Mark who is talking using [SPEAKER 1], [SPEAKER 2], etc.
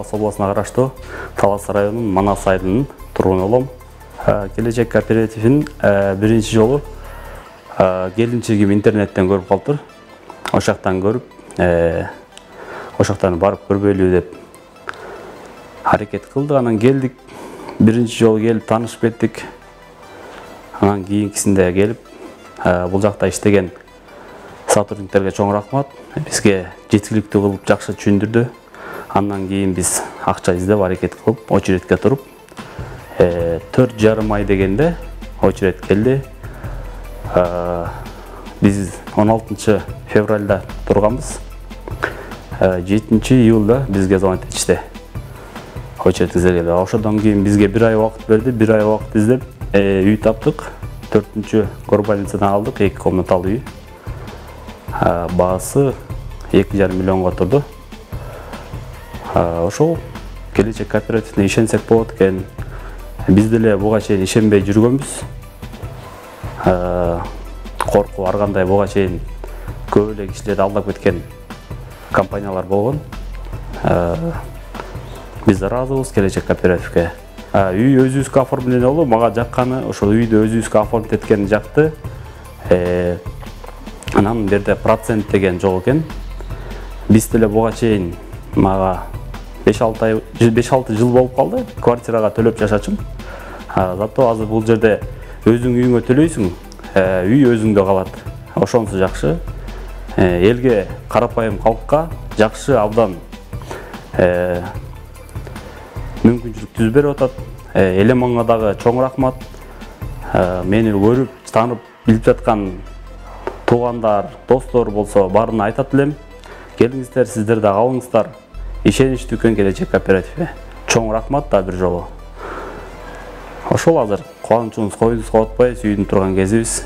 [SPEAKER 1] Талас обласына караштуу Талас районунун Манас айылынын тургуну болом. Келечек кооперативин биринчи жолу келинчегим интернеттен көрүп калыптыр. Ошактан көрүп, ошактан барып көрбөйлү деп аракет кылдык. Анан келдик. Биринчи жолу келип таанышып кеттик. Анан кийинкисинде келип, бул жакта иштеген сотрудниктерге чоң рахмат. Бизге жеткиликтүү кылып жакшы түшүндүрдү. Андан кийин биз акча издеп аракет кылып, очередке туруп, 4,5 ай дегенде очеред келди. Биз 16 февралда турганбыз. 7 июлда бизге звонок этишти. Очередиңиздер келди. Ошодон кийин бизге 1 ай убакыт берди. 1 ай убакыт издеп, үй таптык. 4-чү горбольницадан алдык, 2 комнаталуу үй. Баасы 2,5 миллионго турду. Ошол келечек кооперативине ишенсек болот экен. Биз деле буга чейин ишенбей жүргөнбүз. Коркуп ар кандай буга чейин көп эле кишилерди алдап кеткен компаниялар болгон. Биз ыраазыбыз келечек кооперативге. Үй өзүбүзгө оформление болду. Мага жакканы ошол үйдү өзүбүзгө оформить эткени жакты. Анан берде процент деген жок экен. Биз деле буга чейин мага 5-6 жыл болуп калды. Квартирага төлөп жашачым. Зато азыр бул жерде өзүң үйүңө төлөйсүң, үй өзүңдө калат. Ошонусу жакшы. Элге, карапайым калкка жакшы, абдан мүмкүнчүлүк түзүп берип атат. Эле мага дагы чоң рахмат. Мени көрүп, таанып, билип жаткан туугандар, достор болсо баарына айтат элем. Келиңиздер, сиздер да калыңыздар. Ишеничтүү экен келечек кооперативге. Чоң рахмат да бир жолу. Ошол азыр кубанычыбыз койубузга батпайбыз, үйдүн турган кезибиз.